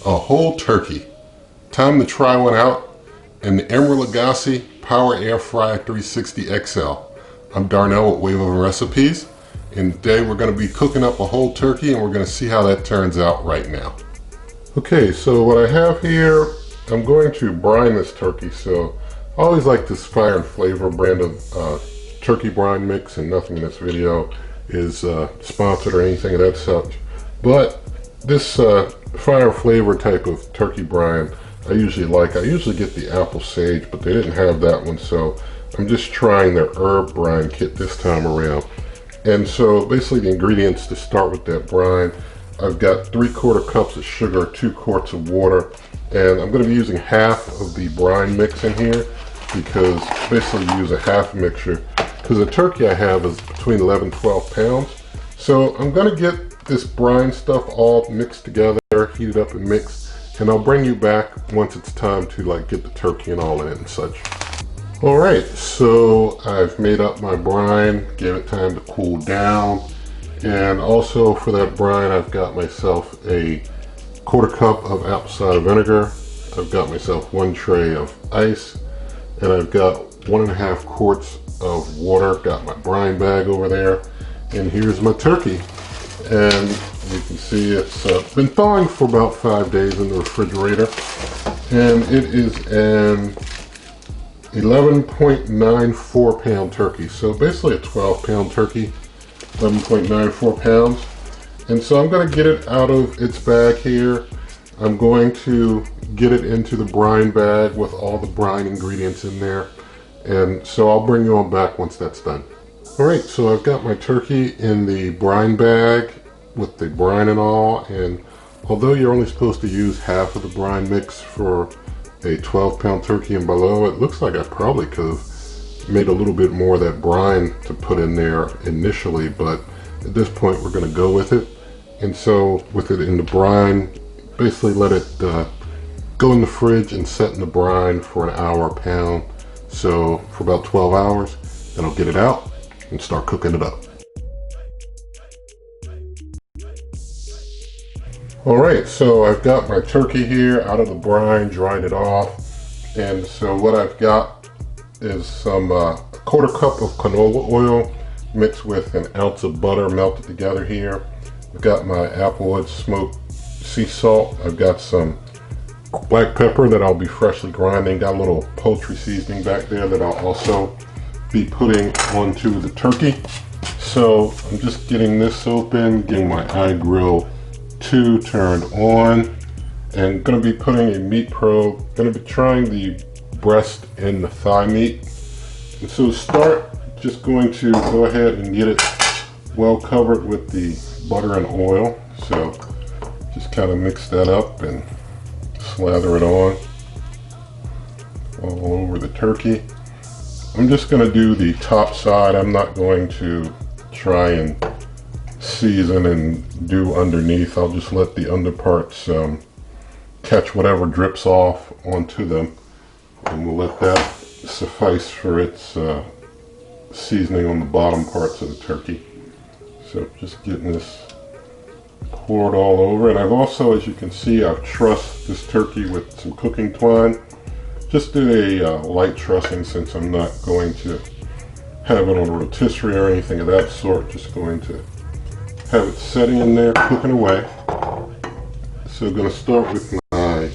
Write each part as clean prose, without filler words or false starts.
A whole turkey. Time to try one out in the Emeril Lagasse Power Air Fryer 360 XL. I'm Darnell with Wave of Recipes, and today we're going to be cooking up a whole turkey, and we're going to see how that turns out right now. Okay, so what I have here, I'm going to brine this turkey. So I always like this Fire and Flavor brand of turkey brine mix, and nothing in this video is sponsored or anything of that such. But this Fire and Flavor type of turkey brine I usually like. I usually get the apple sage, but they didn't have that one, so I'm just trying their herb brine kit this time around. And so basically the ingredients to start with that brine, I've got 3/4 cups of sugar, 2 quarts of water, and I'm going to be using half of the brine mix in here because basically you use a half mixture because the turkey I have is between 11 and 12 pounds. So I'm going to get this brine stuff all mixed together, heated up and mixed, and I'll bring you back once it's time to get the turkey and all in and such. All right, so I've made up my brine, gave it time to cool down, and also for that brine I've got myself a 1/4 cup of apple cider vinegar. I've got myself 1 tray of ice, and I've got 1.5 quarts of water. Got my brine bag over there, and here's my turkey. And you can see it's been thawing for about 5 days in the refrigerator, and it is an 11.94 pound turkey. So basically a 12 pound turkey, 11.94 pounds. And so I'm going to get it out of its bag here. I'm going to get it into the brine bag with all the brine ingredients in there. And so I'll bring you on back once that's done. All right, so I've got my turkey in the brine bag with the brine and all, and although you're only supposed to use half of the brine mix for a 12 pound turkey and below, it looks like I probably could have made a little bit more of that brine to put in there initially, but at this point we're going to go with it. And so with it in the brine, basically let it go in the fridge and set in the brine for an hour a pound, so for about 12 hours. Then I'll get it out and start cooking it up. All right, so I've got my turkey here out of the brine, dried it off, and so what I've got is some 1/4 cup of canola oil mixed with an ounce of butter melted together here. I've got my applewood smoked sea salt. I've got some black pepper that I'll be freshly grinding. Got a little poultry seasoning back there that I'll also be putting onto the turkey. So I'm just getting this open, getting my iGrill 2 turned on, and going to be putting a meat probe. Going to be trying the breast and the thigh meat. And so to start, just going to go ahead and get it well covered with the butter and oil. So just kind of mix that up and slather it on all over the turkey. I'm just going to do the top side. I'm not going to try and season and do underneath. I'll just let the underparts catch whatever drips off onto them, and we'll let that suffice for its seasoning on the bottom parts of the turkey. So just getting this poured all over. And I've also, as you can see, I've trussed this turkey with some cooking twine. Just did a light trussing since I'm not going to have it on a rotisserie or anything of that sort. Just going to have it setting in there, cooking away. So I'm going to start with my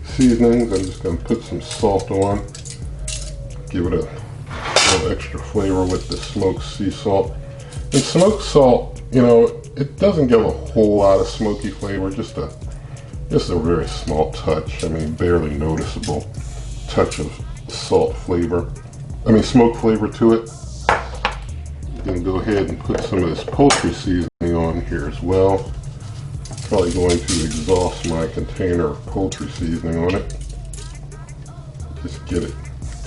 seasonings. I'm just going to put some salt on, give it a little extra flavor with the smoked sea salt. And smoked salt, you know, it doesn't give a whole lot of smoky flavor, just a very small touch. I mean, barely noticeable touch of salt flavor. I mean, smoke flavor to it. I'm going to go ahead and put some of this poultry seasoning on here as well. Probably going to exhaust my container of poultry seasoning on it. Just get it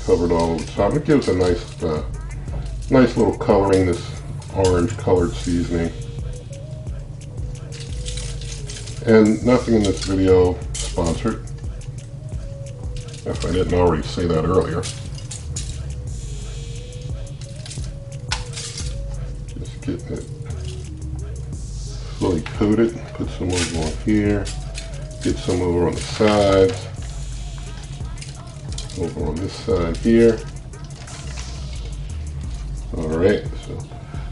covered all over the top. It gives a nice little coloring, this orange colored seasoning. And nothing in this video sponsored, if I didn't already say that earlier. Just getting it fully coated. Put some more on here. Get some over on the sides. Over on this side here. Alright, so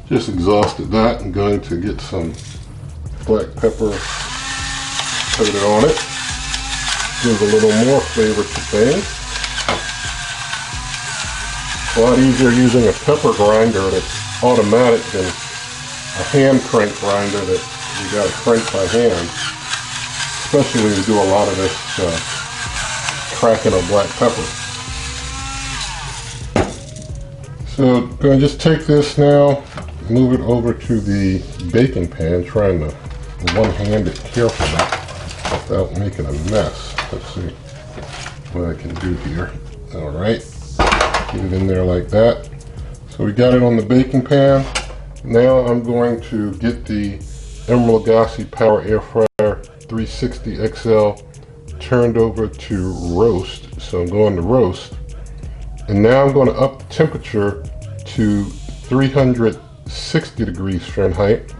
just exhausted that. I'm going to get some black pepper coated on it. Gives a little more flavor to things. A lot easier using a pepper grinder that's automatic than a hand crank grinder that you got to crank by hand. Especially when you do a lot of this cracking of black pepper. So I'm going to just take this now, move it over to the baking pan, trying to one-hand it carefully without making a mess. Let's see what I can do here. All right, get it in there like that. So we got it on the baking pan. Now I'm going to get the Emeril Lagasse Power Air Fryer 360 XL turned over to roast. So I'm going to roast. And now I'm going to up the temperature to 360 degrees Fahrenheit.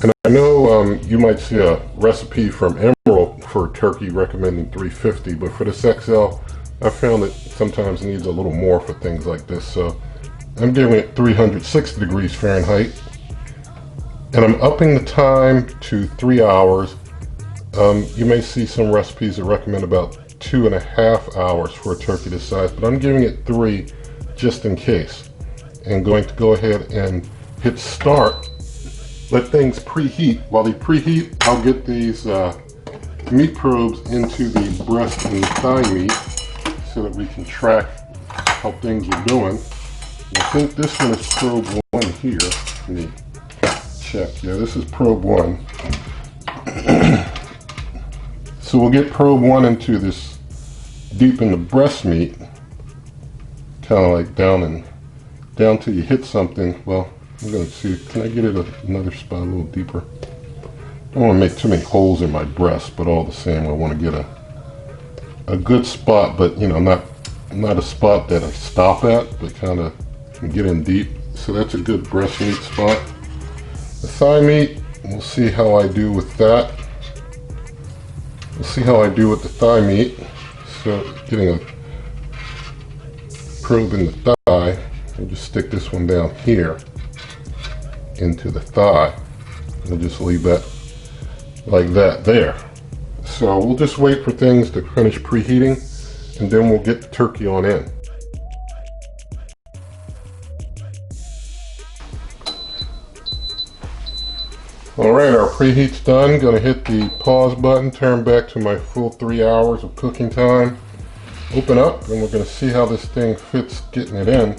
And I know you might see a recipe from Emeril for turkey recommending 350, but for this XL, I found it sometimes needs a little more for things like this. So I'm giving it 360 degrees Fahrenheit. And I'm upping the time to 3 hours. You may see some recipes that recommend about 2.5 hours for a turkey this size, but I'm giving it 3 just in case. And going to go ahead and hit start. Let things preheat. While they preheat, I'll get these meat probes into the breast and thigh meat so that we can track how things are doing. And I think this one is probe 1 here. Let me check. Yeah, this is probe 1. So we'll get probe 1 into this deep in the breast meat, kind of like down till you hit something. Well, I'm going to see, can I get it another spot a little deeper? I don't want to make too many holes in my breast, but all the same, I want to get a good spot, but you know, not a spot that I stop at, but kind of can get in deep. So that's a good breast meat spot. The thigh meat, we'll see how I do with that. We'll see how I do with the thigh meat. So getting a probe in the thigh, I'll just stick this one down here into the thigh. We'll just leave that like that there. So we'll just wait for things to finish preheating, and then we'll get the turkey on in. Alright, our preheat's done. Gonna hit the pause button, turn back to my full 3 hours of cooking time. Open up, and we're gonna see how this thing fits getting it in.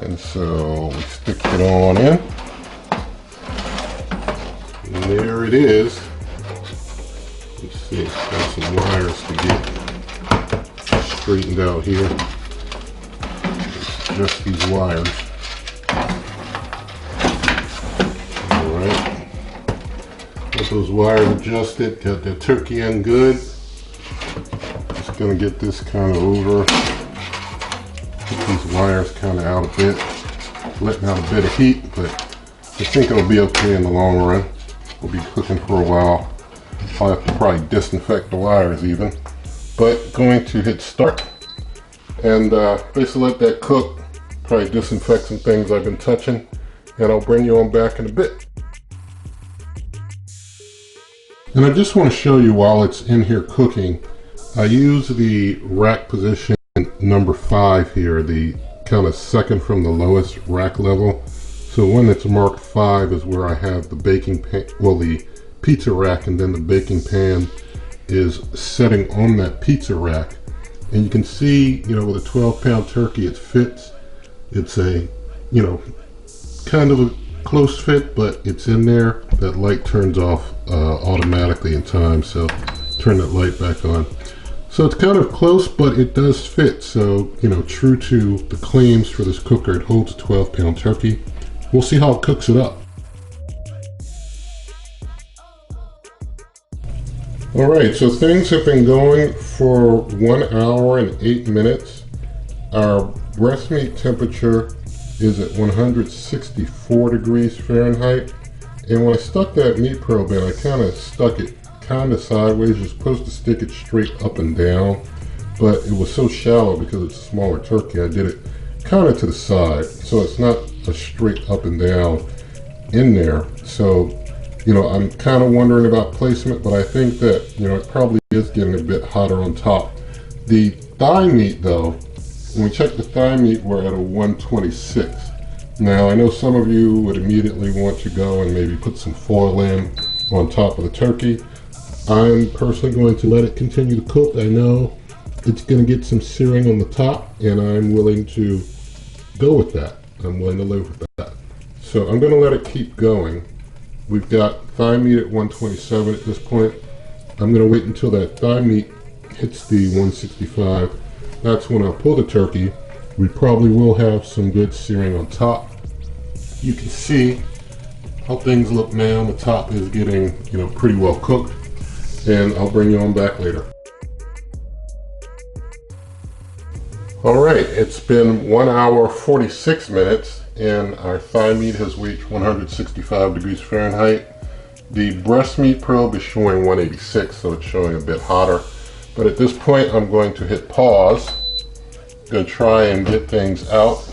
And so we stick it on in. And there it is. Let's see, got some wires to get straightened out here. Just these wires. Alright. Got those wires adjusted, got the turkey in good. Just gonna get this kind of over. Get these wires kind of out a bit. Letting out a bit of heat, but I think it'll be okay in the long run. We'll be cooking for a while. I'll have to probably disinfect the wires even. But going to hit start and basically let that cook. Probably disinfect some things I've been touching, and I'll bring you on back in a bit. And I just want to show you while it's in here cooking, I use the rack position number 5 here, the kind of second from the lowest rack level. So when it's marked 5 is where I have the baking pan, well, the pizza rack, and then the baking pan is setting on that pizza rack. And you can see, you know, with a 12-pound turkey, it fits. It's a, you know, kind of a close fit, but it's in there. That light turns off automatically in time, so turn that light back on. So it's kind of close, but it does fit. So, you know, true to the claims for this cooker, it holds a 12-pound turkey. We'll see how it cooks it up. All right, so things have been going for 1 hour and 8 minutes. Our breast meat temperature is at 164 degrees Fahrenheit. And when I stuck that meat probe in, I kind of stuck it kind of sideways. You're supposed to stick it straight up and down, but it was so shallow because it's a smaller turkey. I did it kind of to the side, so it's not a straight up and down in there. So, you know, I'm kind of wondering about placement, but I think that, you know, it probably is getting a bit hotter on top. The thigh meat though, when we check the thigh meat, we're at a 126. Now, I know some of you would immediately want to go and maybe put some foil in on top of the turkey. I'm personally going to let it continue to cook. I know it's going to get some searing on the top, and I'm willing to go with that. I'm willing to live with that. So I'm going to let it keep going. We've got thigh meat at 127 at this point. I'm going to wait until that thigh meat hits the 165. That's when I'll pull the turkey. We probably will have some good searing on top. You can see how things look now. The top is getting, you know, pretty well cooked, and I'll bring you on back later. All right, it's been 1 hour 46 minutes, and our thigh meat has reached 165 degrees Fahrenheit. The breast meat probe is showing 186, so it's showing a bit hotter. But at this point, I'm going to hit pause. I'm going to try and get things out.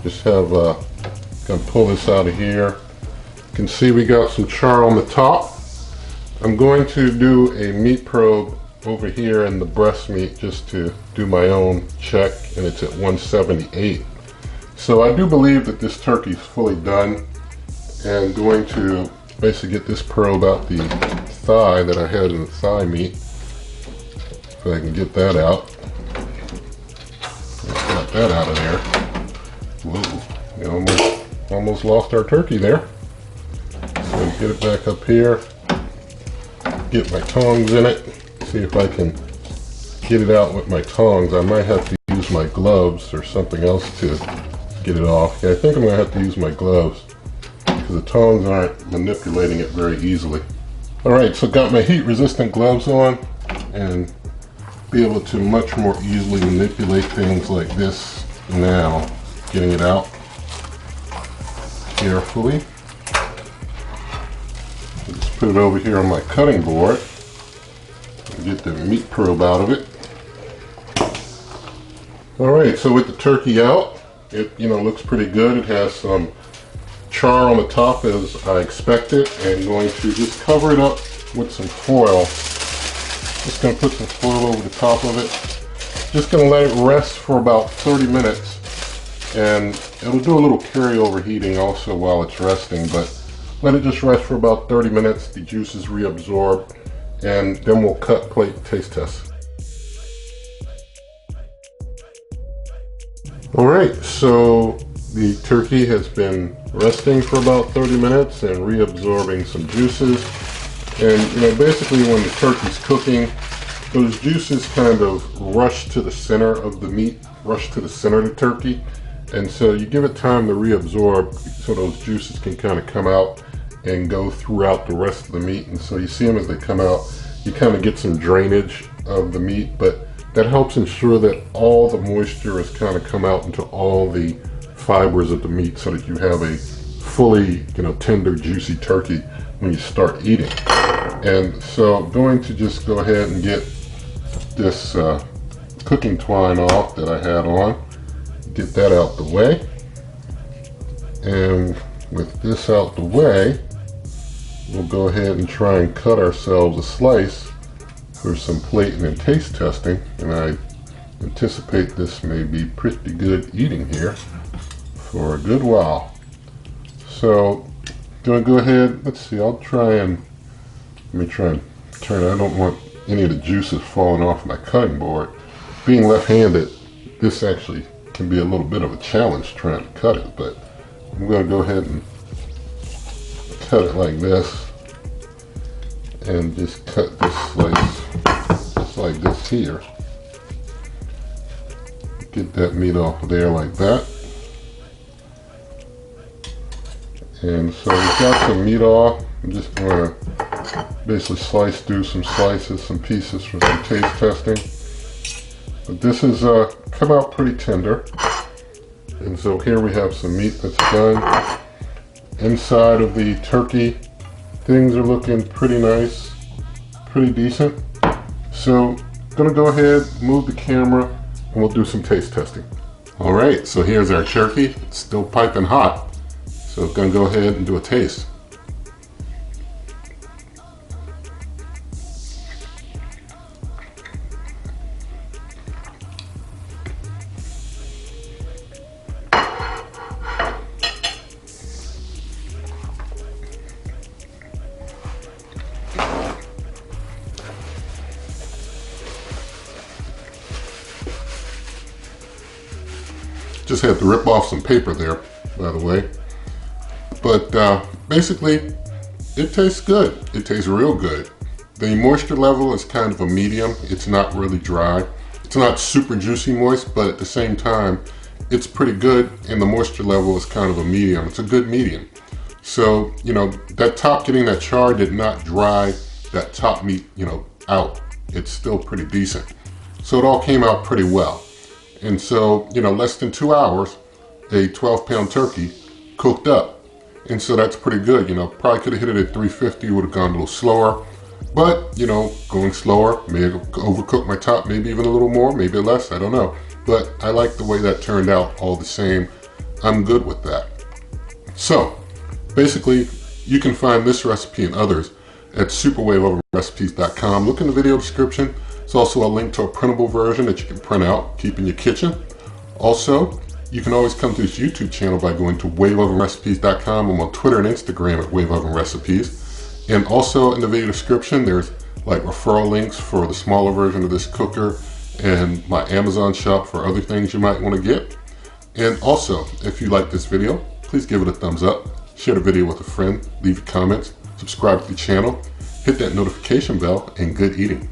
Just have, gonna pull this out of here. You can see we got some char on the top. I'm going to do a meat probe over here in the breast meat just to do my own check, and it's at 178. So I do believe that this turkey is fully done, and going to basically get this probe out the thigh that I had in the thigh meat. If I can get that out. Got that out of there. Whoa, we almost lost our turkey there. So get it back up here. Get my tongs in it. See if I can get it out with my tongs. I might have to use my gloves or something else to get it off. Yeah, I think I'm gonna have to use my gloves because the tongs aren't manipulating it very easily. All right, so got my heat resistant gloves on and be able to much more easily manipulate things like this now. Getting it out carefully. Just put it over here on my cutting board. Get the meat probe out of it. All right, so with the turkey out, it looks pretty good. It has some char on the top as I expected, and going to just cover it up with some foil. Just going to put some foil over the top of it. Just going to let it rest for about 30 minutes, and it'll do a little carryover heating also while it's resting, but let it just rest for about 30 minutes. The juices reabsorb, and then we'll cut, plate, taste test. All right, so the turkey has been resting for about 30 minutes and reabsorbing some juices. And basically when the turkey's cooking, those juices kind of rush to the center of the meat, rush to the center of the turkey. And so you give it time to reabsorb so those juices can kind of come out and go throughout the rest of the meat. And so you see them as they come out, you kind of get some drainage of the meat, but that helps ensure that all the moisture has kind of come out into all the fibers of the meat so that you have a fully, tender, juicy turkey when you start eating. And so I'm going to just go ahead and get this cooking twine off that I had on, get that out the way. And with this out the way, we'll go ahead and try and cut ourselves a slice for some plating and taste testing. And I anticipate this may be pretty good eating here for a good while. So, gonna go ahead, let's see, let me try and turn it. I don't want any of the juices falling off my cutting board. Being left-handed, this actually can be a little bit of a challenge trying to cut it, but I'm gonna go ahead and cut it like this and just cut this slice just like this here. Get that meat off of there like that. And so we've got some meat off. I'm just going to basically slice through some slices, some pieces for some taste testing. But this has come out pretty tender. And so here we have some meat that's done. inside of the turkey. Things are looking pretty nice, pretty decent. So I'm gonna go ahead, move the camera, and we'll do some taste testing. All right, so here's our turkey. It's still piping hot. So I'm gonna go ahead and do a taste. Just had to rip off some paper there, by the way. But basically, it tastes good. It tastes real good. The moisture level is kind of a medium. It's not really dry. It's not super juicy moist, but at the same time, it's pretty good, and the moisture level is kind of a medium. It's a good medium. So, you know, that top, getting that char did not dry that top meat, you know, out. It's still pretty decent. So it all came out pretty well. And so, you know, less than 2 hours, a 12-pound turkey cooked up. And so that's pretty good. You know, probably could have hit it at 350, would have gone a little slower. But, you know, going slower, may have overcooked my top, maybe even a little more, maybe less, I don't know. But I like the way that turned out all the same. I'm good with that. So, basically, you can find this recipe and others at superwaveovenrecipes.com. Look in the video description. There's also a link to a printable version that you can print out, keep in your kitchen. Also, you can always come to this YouTube channel by going to waveovenrecipes.com. I'm on Twitter and Instagram at waveovenrecipes. And also in the video description, there's like referral links for the smaller version of this cooker and my Amazon shop for other things you might want to get. And also, if you like this video, please give it a thumbs up, share the video with a friend, leave comments, subscribe to the channel, hit that notification bell, and good eating.